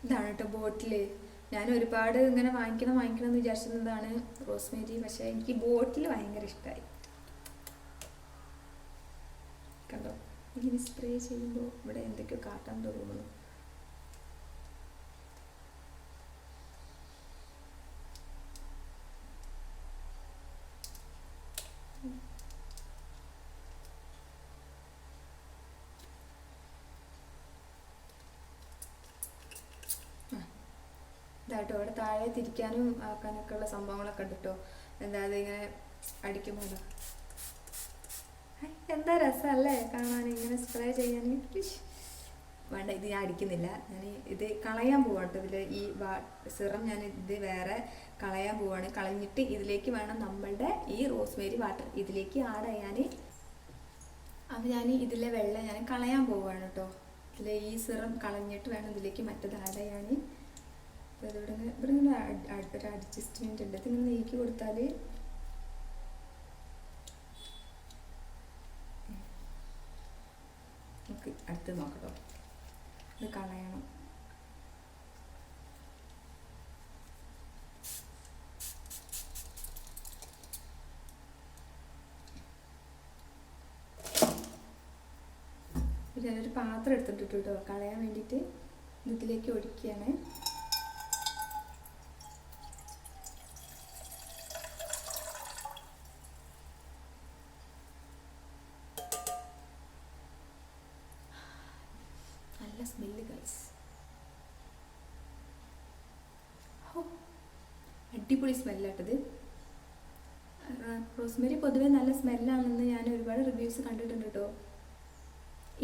ഇതാണ് കേട്ടോ ബോട്ടിൽ. ഞാൻ ഒരുപാട് ഇങ്ങനെ വാങ്ങിക്കണം എന്ന് വിചാരിച്ചിരുന്നതാണ് റോസ്മേരി. പക്ഷേ എനിക്ക് ബോട്ടിൽ ഭയങ്കര ഇഷ്ടമായി. കണ്ടോ, ഇങ്ങനെ സ്പ്രേ ചെയ്യുമ്പോൾ ഇവിടെ എന്തൊക്കെയോ കാട്ടാൻ തോന്നുന്നു. ഇതാട്ടോ, ഇവിടെ താഴെ തിരിക്കാനും ആക്കാനൊക്കെ ഉള്ള സംഭവങ്ങളൊക്കെ ഉണ്ട് കേട്ടോ. എന്താ ഇങ്ങനെ അടിക്കുമ്പോൾ എന്താ രസമല്ലേ കാണാൻ, ഇങ്ങനെ സ്പ്രേ ചെയ്യാൻ. വേണ്ട, ഇത് ഞാൻ അടിക്കുന്നില്ല. ഞാൻ ഇത് കളയാൻ പോവാണ് കേട്ടോ. ഇതിൽ ഈ സിറം ഞാൻ ഇത് വേറെ കളയാൻ പോവാണ്. കളഞ്ഞിട്ട് ഇതിലേക്ക് വേണം നമ്മളുടെ ഈ റോസ്മേരി വാട്ടർ ഇതിലേക്ക് ആഡ് ചെയ്യാൻ. അപ്പോൾ ഞാൻ ഇതിലെ വെള്ളം ഞാൻ കളയാൻ പോവാണ് കേട്ടോ. ഇതിലെ ഈ സിറം കളഞ്ഞിട്ട് വേണം ഇതിലേക്ക് മറ്റത് ആഡ് ചെയ്യാൻ. അപ്പോൾ ഇവിടെ ഇങ്ങനെ ഒരു അഡ്ജസ്റ്റ്മെൻറ്റ് ഉണ്ട്. ഇതിങ്ങനെ നീക്കി കൊടുത്താൽ നമുക്ക് അടുത്ത് നോക്കട്ടോ. ഇത് കളയണം. ഞാനൊരു പാത്രം എടുത്തിട്ട് കേട്ടോ കളയാൻ വേണ്ടിയിട്ട് ഇതിലേക്ക് ഒഴിക്കുകയാണ്. സ്മെല്ല് ഗൈസ്, അടിപൊളി സ്മെല്ലാട്ടത്. റോസ്മേരി പൊതുവെ നല്ല സ്മെല്ലാണെന്ന് ഞാൻ ഒരുപാട് റിവ്യൂസ് കണ്ടിട്ടുണ്ട് കേട്ടോ.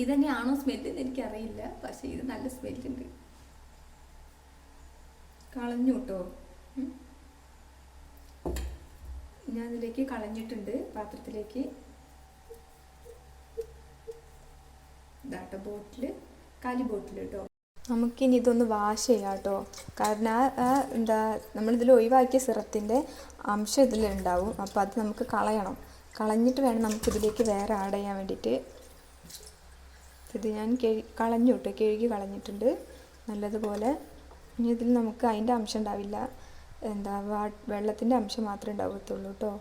ഇതന്നെയാണോ സ്മെല്ലെന്ന് എനിക്കറിയില്ല, പക്ഷെ ഇത് നല്ല സ്മെല്ലുണ്ട്. കളഞ്ഞു കേട്ടോ, ഞാൻ ഇതിലേക്ക് കളഞ്ഞിട്ടുണ്ട് പാത്രത്തിലേക്ക്. ഇതാട്ടോ ബോട്ടിൽ, കാലി ബോട്ടിൽ കേട്ടോ. നമുക്കിനി ഇതൊന്ന് വാഷ് ചെയ്യാം കേട്ടോ. കാരണം നമ്മളിതിൽ ഒഴിവാക്കിയ സിറത്തിൻ്റെ അംശം ഇതിലുണ്ടാവും. അപ്പോൾ അത് നമുക്ക് കളയണം. കളഞ്ഞിട്ട് വേണം നമുക്കിതിലേക്ക് വേറെ ആഡ് ചെയ്യാൻ വേണ്ടിയിട്ട്. ഇത് ഞാൻ കളഞ്ഞു കേട്ടോ, കഴുകി കളഞ്ഞിട്ടുണ്ട് നല്ലതുപോലെ. ഇനി ഇതിൽ നമുക്ക് അതിൻ്റെ അംശം ഉണ്ടാവില്ല, വെള്ളത്തിൻ്റെ അംശം മാത്രമേ ഉണ്ടാവത്തുള്ളൂ കേട്ടോ.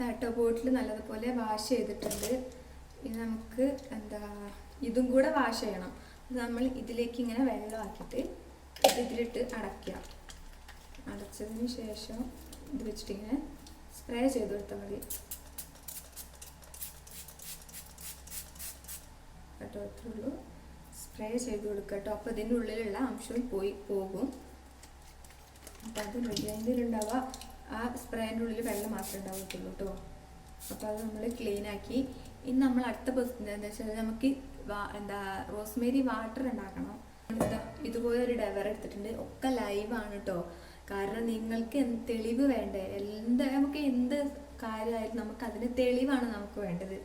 കേട്ടോ ബോട്ടിൽ നല്ലതുപോലെ വാഷ് ചെയ്തിട്ടുണ്ട്. ഇനി നമുക്ക് ഇതും കൂടെ വാഷ് ചെയ്യണം. നമ്മൾ ഇതിലേക്ക് ഇങ്ങനെ വെള്ളമാക്കിയിട്ട് ഇതിലിട്ട് അടയ്ക്കുക. അടച്ചതിന് ശേഷം ഇത് വെച്ചിട്ട് ഇങ്ങനെ സ്പ്രേ ചെയ്ത് കൊടുത്താൽ മതി കേട്ടോ. അത്രേ ഉള്ളൂ, സ്പ്രേ ചെയ്ത് കൊടുക്കുക കേട്ടോ. അപ്പോൾ ഇതിൻ്റെ ഉള്ളിലുള്ള അംശവും പോകും. അപ്പോൾ അത് ഇതിലുണ്ടാവുക ആ സ്പ്രേൻ്റെ ഉള്ളിൽ വെള്ളം മാത്രമേ ഉണ്ടാവത്തുള്ളൂ കേട്ടോ. അപ്പോൾ അത് നമ്മൾ ക്ലീനാക്കി. ഇനി നമ്മൾ അടുത്ത എന്താ വെച്ചാൽ നമുക്ക് റോസ്മേരി വാട്ടർ ഉണ്ടാക്കണം. ഇതുപോലെ ഒരു ഡവർ എടുത്തിട്ടുണ്ട്. ഒക്കെ ലൈവാണ് കേട്ടോ. കാരണം നിങ്ങൾക്ക് തെളിവ് വേണ്ടേ, നമുക്ക് എന്ത് കാര്യമായാലും നമുക്ക് അതിന് തെളിവാണ് നമുക്ക് വേണ്ടത്,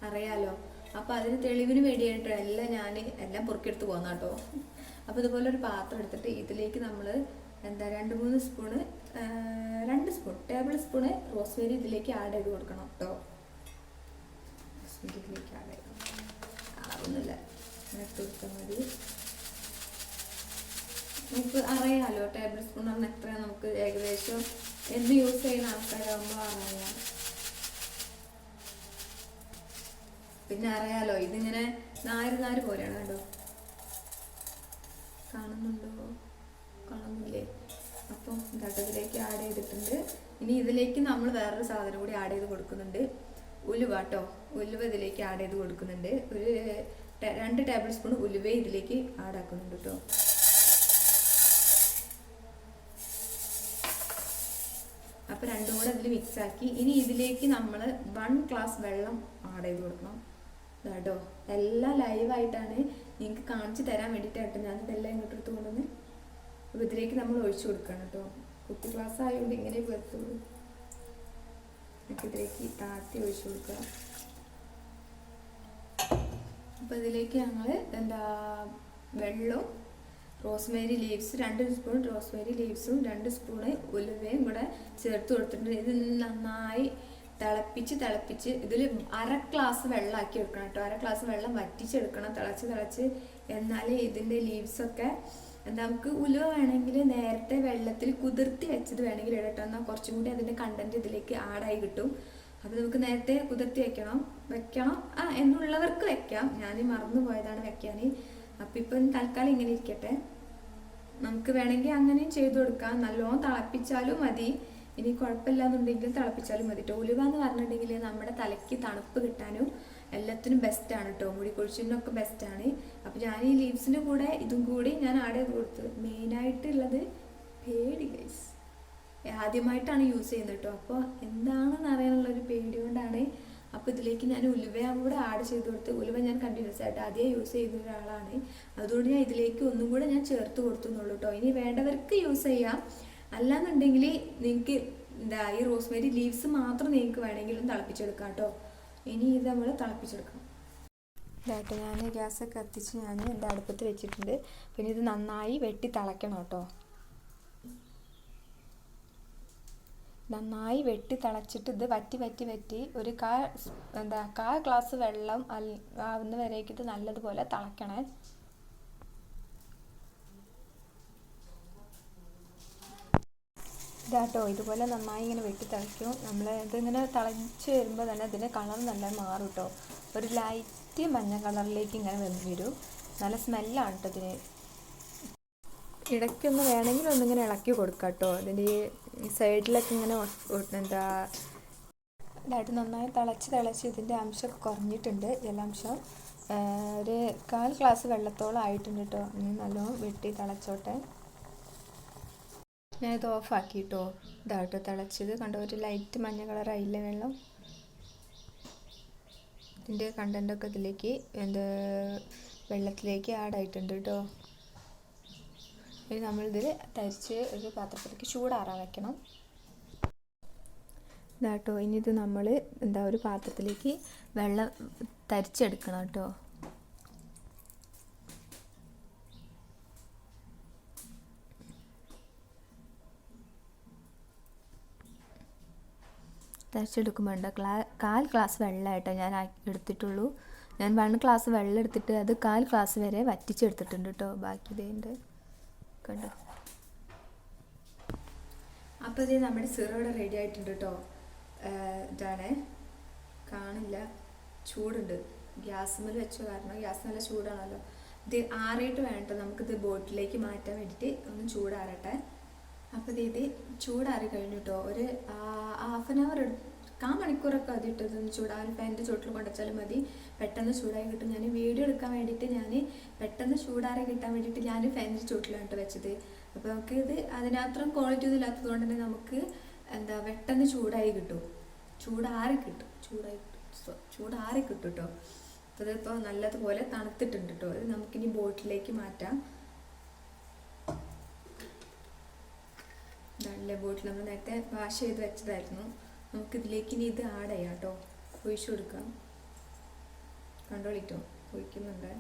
അറിയാലോ. അപ്പോൾ അതിന് തെളിവിന് വേണ്ടിയായിട്ടോ എല്ലാം പൊറുക്കിയെടുത്ത് പോകുന്ന കേട്ടോ. അപ്പോൾ ഇതുപോലെ ഒരു പാത്രം എടുത്തിട്ട് ഇതിലേക്ക് നമ്മൾ 2 സ്പൂൺ ടേബിൾ സ്പൂണ് റോസ്മേരി ഇതിലേക്ക് ആഡ് ചെയ്ത് കൊടുക്കണം കേട്ടോ. റോസ്മേരിയിലേക്ക് ആഡ് ചെയ്യണം, ആവുന്നില്ല, ഇട്ട് കൊടുത്താൽ മതി. നമുക്ക് അറിയാമല്ലോ ടേബിൾ സ്പൂൺ പറഞ്ഞാൽ എത്രയാണ് നമുക്ക് ഏകദേശം എന്ത് യൂസ് ചെയ്യുന്ന ആൾക്കാരാകുമ്പോൾ അറിയാം. പിന്നെ അറിയാലോ ഇതിങ്ങനെ നാര് പോലെയാണ് കേട്ടോ. കാണുന്നില്ലേ? അപ്പം ഇതിലേക്ക് ആഡ് ചെയ്തിട്ടുണ്ട്. ഇനി ഇതിലേക്ക് നമ്മൾ വേറൊരു സാധനം കൂടി ആഡ് ചെയ്ത് കൊടുക്കുന്നുണ്ട്. ഉലുവ കേട്ടോ, ഉലുവ ഇതിലേക്ക് ആഡ് ചെയ്ത് കൊടുക്കുന്നുണ്ട്. ഒരു 2 ടേബിൾ സ്പൂൺ ഉലുവ ഇതിലേക്ക് ആഡ് ആക്കുന്നുണ്ട് കേട്ടോ. അപ്പോൾ രണ്ടും കൂടെ ഇതിൽ മിക്സ് ആക്കി ഇനി ഇതിലേക്ക് നമ്മൾ 1 ഗ്ലാസ് വെള്ളം ആഡ് ചെയ്ത് കൊടുക്കണം കേട്ടോ. എല്ലാം ലൈവായിട്ടാണ് നിങ്ങൾക്ക് കാണിച്ചു തരാൻ വേണ്ടിയിട്ടാട്ടോ ഞാൻ ഇതെല്ലാം ഇങ്ങോട്ട് എടുത്ത് കൊണ്ടുവന്ന്. അപ്പോൾ ഇതിലേക്ക് നമ്മൾ ഒഴിച്ചു കൊടുക്കണം കേട്ടോ. കുട്ടി ഗ്ലാസ് ആയതുകൊണ്ട് ഇങ്ങനെ പറ്റുള്ളൂ. ഇതിലേക്ക് താത്തി ഒഴിച്ചു കൊടുക്കുക. അപ്പോൾ ഇതിലേക്ക് ഞങ്ങൾ വെള്ളവും റോസ്മേരി ലീവ്സ് 2 സ്പൂൺ റോസ്മേരി ലീവ്സും 2 സ്പൂണ് ഉലുവയും കൂടെ ചേർത്ത് കൊടുത്തിട്ടുണ്ട്. ഇത് നന്നായി തിളപ്പിച്ച് ഇതിൽ 1/2 ഗ്ലാസ് വെള്ളമാക്കി വെക്കണം കേട്ടോ. 1/2 ഗ്ലാസ് വെള്ളം വറ്റിച്ചെടുക്കണം, തിളച്ച്. എന്നാലേ ഇതിൻ്റെ ലീവ്സൊക്കെ നമുക്ക് ഉലുവ വേണമെങ്കിൽ നേരത്തെ വെള്ളത്തിൽ കുതിർത്തി വെച്ചത് വേണമെങ്കിൽ ഇടട്ടോ, എന്നാൽ കുറച്ചും കൂടി അതിൻ്റെ കണ്ടന്റ് ഇതിലേക്ക് ആഡായി കിട്ടും. അപ്പോൾ നമുക്ക് നേരത്തെ കുതിർത്തി വെക്കണം എന്നുള്ളവർക്ക് വെക്കാം. ഞാൻ മറന്നു പോയതാണ് വെക്കാൻ. അപ്പം ഇപ്പം തൽക്കാലം ഇങ്ങനെ ഇരിക്കട്ടെ. നമുക്ക് വേണമെങ്കിൽ അങ്ങനെയും ചെയ്തു കൊടുക്കാം. നല്ലോണം തിളപ്പിച്ചാലും മതി, ഇനി കുഴപ്പമില്ലാന്നുണ്ടെങ്കിൽ തിളപ്പിച്ചാലും മതി. ഉലുവ എന്ന് പറഞ്ഞിട്ടുണ്ടെങ്കിൽ നമ്മുടെ തലയ്ക്ക് തണുപ്പ് കിട്ടാനും എല്ലാത്തിനും ബെസ്റ്റാണ് കേട്ടോ. മുടി കൊഴിച്ചിലിനൊക്കെ ബെസ്റ്റാണ്. അപ്പോൾ ഞാൻ ഈ ലീവ്സിൻ്റെ കൂടെ ഇതും കൂടി ഞാൻ ആഡ് ചെയ്ത് കൊടുത്തു. മെയിനായിട്ടുള്ളത് പേടി ഗൈസ്, ആദ്യമായിട്ടാണ് യൂസ് ചെയ്യുന്നത് കേട്ടോ. അപ്പോൾ എന്താണെന്ന് അറിയാനുള്ളൊരു പേടി കൊണ്ടാണ്. അപ്പോൾ ഇതിലേക്ക് ഞാൻ ഉലുവയും കൂടെ ആഡ് ചെയ്ത് കൊടുത്ത്, ഉലുവ ഞാൻ കണ്ടിന്യൂസ് ആയിട്ട് ആദ്യം യൂസ് ചെയ്യുന്ന ഒരാളാണ്. അതുകൊണ്ട് ഞാൻ ഇതിലേക്ക് ഒന്നും കൂടെ ഞാൻ ചേർത്ത് കൊടുത്തുന്നുള്ളൂ കേട്ടോ. ഇനി വേണ്ടവർക്ക് യൂസ് ചെയ്യാം, അല്ലാന്നുണ്ടെങ്കിൽ നിങ്ങൾക്ക് ഈ റോസ്മേരി ലീവ്സ് മാത്രം നിങ്ങൾക്ക് വേണമെങ്കിലും തിളപ്പിച്ചെടുക്കാം കേട്ടോ. ഇനി ഇത് നമ്മൾ തിളപ്പിച്ചെടുക്കണം കേട്ടോ. ഞാൻ ഗ്യാസൊക്കെ കത്തിച്ച് ഞാൻ എൻ്റെ അടുപ്പത്ത് വെച്ചിട്ടുണ്ട്. പിന്നെ ഇത് നന്നായി വെട്ടി തിളയ്ക്കണം കേട്ടോ. നന്നായി വെട്ടി തിളച്ചിട്ട് ഇത് വറ്റി ഒരു 1/4 ഗ്ലാസ് വെള്ളം ആവുന്ന വരേക്ക് ഇത് നല്ലതുപോലെ തിളയ്ക്കണേ. ഇതാട്ടോ, ഇതുപോലെ നന്നായി ഇങ്ങനെ വെട്ടി തിളയ്ക്കും. നമ്മൾ ഇതിങ്ങനെ തിളച്ച് വരുമ്പോൾ തന്നെ ഇതിൻ്റെ കളർ നല്ല മാറും കേട്ടോ. ഒരു ലൈറ്റ് മഞ്ഞ കളറിലേക്ക് ഇങ്ങനെ വരും. നല്ല സ്മെല്ലാണ് കേട്ടോ ഇതിന്. ഇടയ്ക്കൊന്ന് വേണമെങ്കിൽ ഒന്നിങ്ങനെ ഇളക്കി കൊടുക്കാം കേട്ടോ. അതിൻ്റെ ഈ സൈഡിലൊക്കെ ഇങ്ങനെ ഇതായിട്ട് നന്നായി തിളച്ച് ഇതിൻ്റെ അംശമൊക്കെ കുറഞ്ഞിട്ടുണ്ട്, ജലാംശം. ഒരു 1/4 ഗ്ലാസ് വെള്ളത്തോളം ആയിട്ടുണ്ട് കേട്ടോ. ഇനി നല്ലോണം വെട്ടി തിളച്ചോട്ടെ. ഞാനിത് ഓഫാക്കി കേട്ടോ. ഇതാട്ടോ തിളച്ചത് കണ്ടോ, ഒരു ലൈറ്റ് മഞ്ഞ കളറായില്ലേ വെള്ളം. ഇതിൻ്റെ കണ്ടൻറ്റൊക്കെ ഇതിലേക്ക് വെള്ളത്തിലേക്ക് ആഡായിട്ടുണ്ട് കേട്ടോ. ഇനി നമ്മളിതിൽ തരിച്ച് ഒരു പാത്രത്തിലേക്ക് ചൂടാറാൻ വെക്കണം. ഇതാട്ടോ, ഇനി ഇത് നമ്മൾ ഒരു പാത്രത്തിലേക്ക് വെള്ളം തരിച്ചെടുക്കണം കേട്ടോ. തരിച്ചെടുക്കുമ്പോൾ 1/4 ഗ്ലാസ് വെള്ളമായിട്ടോ ഞാൻ എടുത്തിട്ടുള്ളൂ. ഞാൻ 1 ഗ്ലാസ് വെള്ളം എടുത്തിട്ട് അത് 1/4 ഗ്ലാസ് വരെ വറ്റിച്ചെടുത്തിട്ടുണ്ട് കേട്ടോ. ബാക്കി ഇതേൻ്റെ കണ്ടോ. അപ്പോൾ ഇത് നമ്മുടെ സിറോ ഇവിടെ റെഡി ആയിട്ടുണ്ട് കേട്ടോ. ഇതാണ്, കാണില്ല, ചൂടുണ്ട്. ഗ്യാസ് മേൽ വെച്ച കാരണം ഗ്യാസ് നല്ല ചൂടാണല്ലോ. ഇത് ആറിയിട്ട് വേണ്ട നമുക്കിത് ബോട്ടിലേക്ക് മാറ്റാൻ വേണ്ടിയിട്ട് ഒന്ന് ചൂടാറട്ടെ. അപ്പോൾ ഇത് ചൂടാറി കഴിഞ്ഞു കേട്ടോ. ഒരു 1/2 hour 1/4 മണിക്കൂറൊക്കെ അത് ഇട്ടതൊന്ന് ചൂടാൻ ഫാനിൻ്റെ ചോട്ടിൽ കൊണ്ടുവച്ചാലും മതി. പെട്ടെന്ന് ചൂടായി കിട്ടും. ഞാൻ വീഡിയോ എടുക്കാൻ വേണ്ടിയിട്ട് ഞാൻ പെട്ടെന്ന് ചൂടാറി കിട്ടാൻ വേണ്ടിയിട്ട് ഞാൻ ഫാനിൻ്റെ ചോട്ടിലാണ് വെച്ചത്. അപ്പോൾ നമുക്ക് ഇത് അതിനത്രയും ക്വാളിറ്റി ഒന്നും ഇല്ലാത്തത് കൊണ്ട് തന്നെ നമുക്ക് പെട്ടെന്ന് ചൂടായി കിട്ടും, ചൂടാറി കിട്ടും കേട്ടോ. അപ്പോൾ ഇതിപ്പോൾ നല്ലതുപോലെ തണുത്തിട്ടുണ്ട് കേട്ടോ. ഇത് നമുക്കിനി ബോട്ടിലേക്ക് മാറ്റാം. നല്ല ബോട്ടിൽ നമ്മൾ നേരത്തെ വാഷ് ചെയ്ത് വെച്ചതായിരുന്നു. നമുക്കിതിലേക്ക് ഇനി ഇത് ആഡ് ചെയ്യാം കേട്ടോ. ഒഴിച്ചു കൊടുക്കാം. കണ്ടോളിട്ടോ, ഒഴിക്കുന്നുണ്ട്.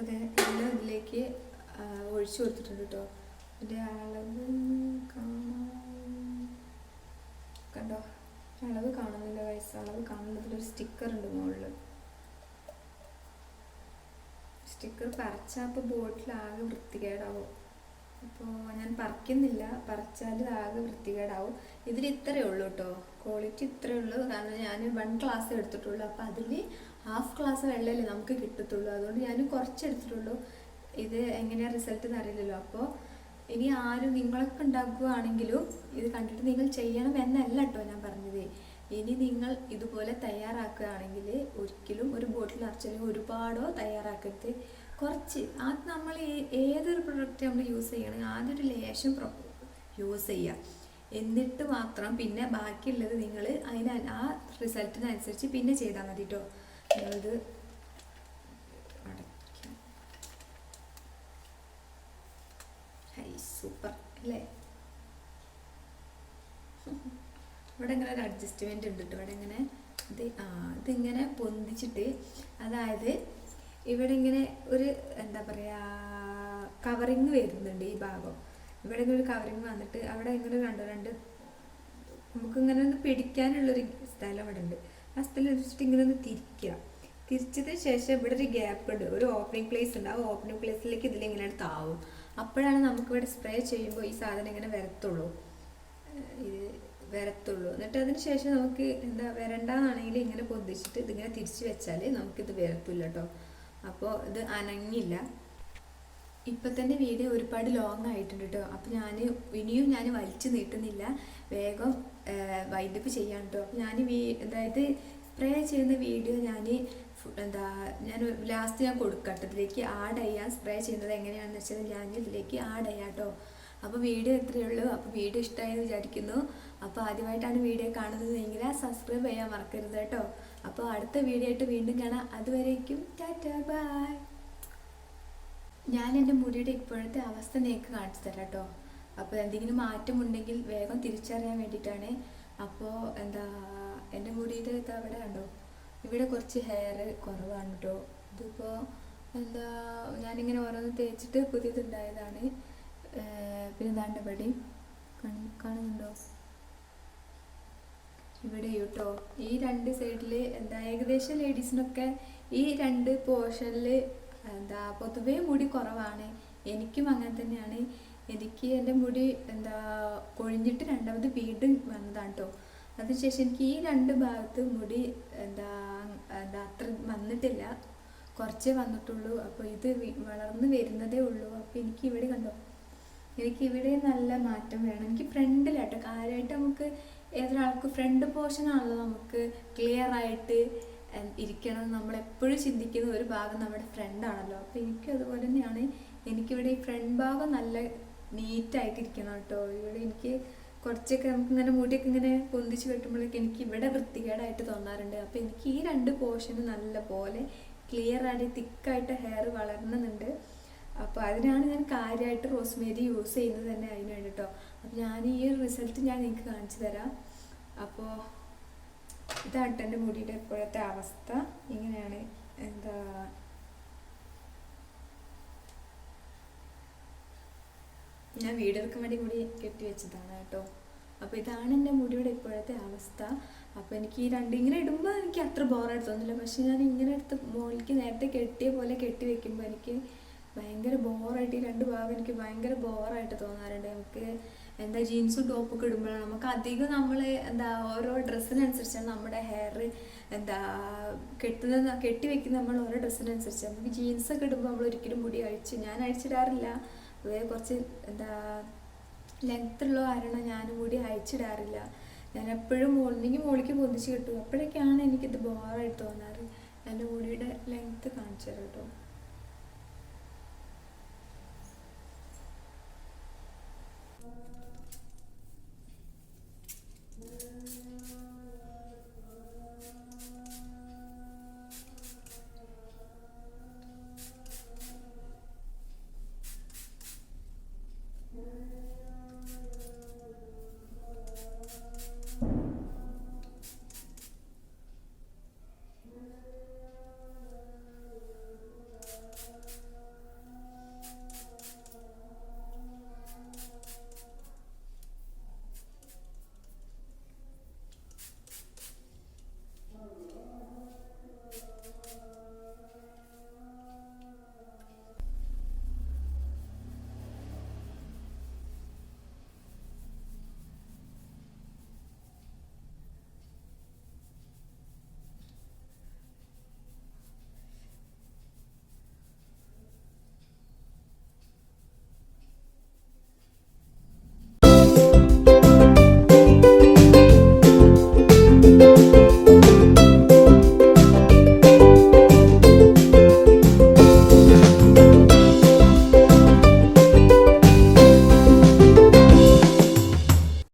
അതെ, എല്ലാം ഇതിലേക്ക് ഒഴിച്ചു കൊടുത്തിട്ടുണ്ട് കേട്ടോ. ഇതിൻ്റെ അളവ് കണ്ടോ, അളവ് കാണുന്നില്ല വയസ്സ്, അളവ് കാണുന്നതിലൊരു സ്റ്റിക്കർ ഉണ്ട് മുകളിൽ. സ്റ്റിക്കർ പറിച്ചപ്പോൾ ബോട്ടിലാകെ വൃത്തികേടാവും. അപ്പോൾ ഞാൻ പറിക്കുന്നില്ല, പറിച്ചാൽ ആകെ വൃത്തികേടാവും. ഇതിൽ ഇത്രയേ ഉള്ളൂ കേട്ടോ, ക്വാളിറ്റി ഇത്രയേ ഉള്ളൂ. കാരണം ഞാൻ 1 ഗ്ലാസ് എടുത്തിട്ടുള്ളൂ, അപ്പോൾ അതിൽ ഹാഫ് ഗ്ലാസ് വെള്ളമല്ലേ നമുക്ക് കിട്ടത്തുള്ളൂ. അതുകൊണ്ട് ഞാൻ കുറച്ച് എടുത്തിട്ടുള്ളൂ. ഇത് എങ്ങനെയാണ് റിസൾട്ട് എന്ന് അറിയില്ലല്ലോ. അപ്പോൾ ഇനി ആരും നിങ്ങളൊക്കെ ഉണ്ടാക്കുകയാണെങ്കിലും ഇത് കണ്ടിട്ട് നിങ്ങൾ ചെയ്യണം എന്നല്ല കേട്ടോ ഞാൻ പറഞ്ഞത്. ഇനി നിങ്ങൾ ഇതുപോലെ തയ്യാറാക്കുകയാണെങ്കിൽ ഒരിക്കലും ഒരു ബോട്ടിൽ നിറച്ചാലും ഒരുപാടോ തയ്യാറാക്കരുത്. കുറച്ച് ആദ്യം നമ്മൾ ഏതൊരു പ്രൊഡക്റ്റ് നമ്മൾ യൂസ് ചെയ്യണമെങ്കിൽ ആദ്യം ഒരു ലേശം യൂസ് ചെയ്യുക. എന്നിട്ട് മാത്രം പിന്നെ ബാക്കിയുള്ളത് നിങ്ങൾ ആ റിസൾട്ടിനനുസരിച്ച് പിന്നെ ചെയ്താൽ മതി കേട്ടോ. നിങ്ങളിത് അടയ്ക്കാം. ഹൈ സൂപ്പർ അല്ലേ? ഇവിടെ ഇങ്ങനെ ഒരു അഡ്ജസ്റ്റ്മെൻറ്റ് ഉണ്ട് കേട്ടോ. ഇവിടെ ഇങ്ങനെ ഇതിങ്ങനെ പൊന്തിച്ചിട്ട്, അതായത് ഇവിടെ ഇങ്ങനെ ഒരു എന്താ പറയുക കവറിങ് വരുന്നുണ്ട് ഈ ഭാഗം. ഇവിടെ ഇങ്ങനെ ഒരു കവറിങ് വന്നിട്ട് അവിടെ ഇങ്ങനെ രണ്ട് നമുക്കിങ്ങനെ ഒന്ന് പിടിക്കാനുള്ളൊരു സ്ഥലം ഇവിടെ ഉണ്ട്. ആ സ്ഥലം വെച്ചിട്ട് ഇങ്ങനെ ഒന്ന് തിരിച്ചതിന് ശേഷം ഇവിടെ ഒരു ഗ്യാപ്പ് ഉണ്ട്, ഒരു ഓപ്പണിംഗ് പ്ലേസ് ഉണ്ട്. ആ ഓപ്പണിംഗ് പ്ലേസിലേക്ക് ഇതിലിങ്ങനെ താവും. അപ്പോഴാണ് നമുക്കിവിടെ സ്പ്രേ ചെയ്യുമ്പോൾ ഈ സാധനം ഇങ്ങനെ വരത്തുള്ളൂ. എന്നിട്ട് അതിന് ശേഷം നമുക്ക് എന്താ വരണ്ടാന്നാണെങ്കിൽ ഇങ്ങനെ പൊന്തിച്ചിട്ട് ഇതിങ്ങനെ തിരിച്ച് വെച്ചാൽ നമുക്കിത് വരത്തില്ല കേട്ടോ. അപ്പോൾ ഇത് അനങ്ങില്ല. ഇപ്പം തന്നെ വീഡിയോ ഒരുപാട് ലോങ് ആയിട്ടുണ്ട് കേട്ടോ. അപ്പോൾ ഇനിയും ഞാൻ വലിച്ചു നീട്ടുന്നില്ല, വേഗം വൈൻഡപ്പ് ചെയ്യാൻ കേട്ടോ. അപ്പോൾ അതായത് സ്പ്രേ ചെയ്യുന്ന വീഡിയോ ഞാൻ ലാസ്റ്റ് ഞാൻ കൊടുക്കട്ടെ. ഇതിലേക്ക് ആഡ് ചെയ്യാൻ സ്പ്രേ ചെയ്യുന്നത് എങ്ങനെയാണെന്ന് വെച്ചാൽ ഞാൻ ഇതിലേക്ക് ആഡ് ചെയ്യാം കേട്ടോ. അപ്പോൾ വീഡിയോ ഇത്രയേ ഉള്ളൂ. അപ്പോൾ വീഡിയോ ഇഷ്ടമായെന്ന് വിചാരിക്കുന്നു. അപ്പോൾ ആദ്യമായിട്ടാണ് വീഡിയോ കാണുന്നതെങ്കിൽ സബ്സ്ക്രൈബ് ചെയ്യാൻ മറക്കരുത് കേട്ടോ. അപ്പോൾ അടുത്ത വീഡിയോ ആയിട്ട് വീണ്ടും കാണാം. അതുവരേക്കും ടാറ്റാ ബൈ. ഞാൻ എൻ്റെ മുടിയുടെ ഇപ്പോഴത്തെ അവസ്ഥ നിങ്ങൾക്ക് കാണിച്ചു തരാം കേട്ടോ. അപ്പോൾ എന്തെങ്കിലും മാറ്റമുണ്ടെങ്കിൽ വേഗം തിരിച്ചറിയാൻ വേണ്ടിയിട്ടാണ്. അപ്പോൾ എൻ്റെ മുടിയുടെ അവിടെ കണ്ടോ, ഇവിടെ കുറച്ച് ഹെയർ കുറവാണ് കേട്ടോ. ഇതിപ്പോൾ ഞാനിങ്ങനെ ഓരോന്ന് തേച്ചിട്ട് പുതിയതുണ്ടായതാണ്. പിന്നെ എന്താണ്ട് ഇവിടെ കാണുന്നുണ്ടോ, ഇവിടെ കേട്ടോ ഈ 2 സൈഡിൽ ഏകദേശം ലേഡീസിനൊക്കെ ഈ 2 പോർഷനിൽ പൊതുവേ മുടി കുറവാണ്. എനിക്കും അങ്ങനെ തന്നെയാണ്. എനിക്ക് എൻ്റെ മുടി കൊഴിഞ്ഞിട്ട് രണ്ടാമത് വീണ്ടും വന്നതാണ് കേട്ടോ. അതിനുശേഷം എനിക്ക് ഈ 2 ഭാഗത്ത് മുടി അത്ര വന്നിട്ടില്ല, കുറച്ചേ വന്നിട്ടുള്ളൂ. അപ്പോൾ ഇത് വളർന്ന് വരുന്നതേ ഉള്ളൂ. അപ്പോൾ എനിക്കിവിടെ കണ്ടോ, എനിക്കിവിടെ നല്ല മാറ്റം വേണം. എനിക്ക് ഫ്രണ്ടിലാട്ടോ കാര്യമായിട്ട്. നമുക്ക് ഏതൊരാൾക്ക് ഫ്രണ്ട് പോർഷനാണല്ലോ നമുക്ക് ക്ലിയർ ആയിട്ട് ഇരിക്കണം. നമ്മളെപ്പോഴും ചിന്തിക്കുന്ന ഒരു ഭാഗം നമ്മുടെ ഫ്രണ്ടാണല്ലോ. അപ്പോൾ എനിക്കും അതുപോലെ തന്നെയാണ്. എനിക്കിവിടെ ഈ ഫ്രണ്ട് ഭാഗം നല്ല നീറ്റായിട്ട് ഇരിക്കണം കേട്ടോ. ഇവിടെ എനിക്ക് കുറച്ചൊക്കെ നമുക്കിങ്ങനെ മുടിയൊക്കെ ഇങ്ങനെ പൊന്തിച്ച് കെട്ടുമ്പോഴേക്ക് എനിക്ക് ഇവിടെ വൃത്തികേടായിട്ട് തോന്നാറുണ്ട്. അപ്പോൾ എനിക്ക് ഈ 2 പോർഷന് നല്ല പോലെ ക്ലിയർ ആയിട്ട് തിക്കായിട്ട് ഹെയർ വളരുന്നുണ്ട്. അപ്പോൾ അതിനാണ് ഞാൻ കാര്യമായിട്ട് റോസ്മേരി യൂസ് ചെയ്യുന്നത് തന്നെ അതിന് വേണ്ടി കേട്ടോ. അപ്പോൾ ഞാൻ ഈ റിസൾട്ട് ഞാൻ നിങ്ങൾക്ക് കാണിച്ചു തരാം. അപ്പോൾ ഇതാണ് എൻ്റെ മുടിയുടെ ഇപ്പോഴത്തെ അവസ്ഥ. ഇങ്ങനെയാണ്. ഞാൻ വീഡിയോ എടുക്കാൻ വേണ്ടി മുടി കെട്ടി വെച്ചതാണ് കേട്ടോ. അപ്പോൾ ഇതാണ് എൻ്റെ മുടിയുടെ ഇപ്പോഴത്തെ അവസ്ഥ. അപ്പോൾ എനിക്ക് ഈ 2 ഇങ്ങനെ ഇടുമ്പോൾ എനിക്ക് അത്ര ബോറായിട്ട് തോന്നില്ല. പക്ഷെ ഞാൻ ഇങ്ങനെ എടുത്ത് മുകളിലേക്ക് നേരത്തെ കെട്ടിയ പോലെ കെട്ടി വെക്കുമ്പോൾ എനിക്ക് ഭയങ്കര ബോറായിട്ട്, ഈ 2 ഭാഗം എനിക്ക് ഭയങ്കര ബോറായിട്ട് തോന്നാറുണ്ട്. നമുക്ക് ജീൻസും ടോപ്പൊക്കെ ഇടുമ്പോഴാണ് നമുക്ക് അധികം നമ്മൾ ഓരോ ഡ്രസ്സിനനുസരിച്ചാണ് നമ്മുടെ ഹെയർ കെട്ടി വെക്കുന്ന നമ്മൾ ഓരോ ഡ്രസ്സിനനുസരിച്ച്. നമുക്ക് ജീൻസൊക്കെ ഇടുമ്പോൾ നമ്മൾ ഒരിക്കലും മുടി ഞാൻ അഴിച്ചിടാറില്ല. അതുപോലെ കുറച്ച് ലെങ്ത്തുള്ള കാരണം ഞാൻ മുടി അഴിച്ചിടാറില്ല. ഞാൻ എപ്പോഴും മുകളിലേക്ക് പൊന്തിച്ച് കിട്ടും. അപ്പോഴൊക്കെയാണ് എനിക്കിത് ബോറായിട്ട് തോന്നാറ്. എൻ്റെ മുടിയുടെ ലെങ്ത്ത് കാണിച്ചു തരാം കേട്ടോ.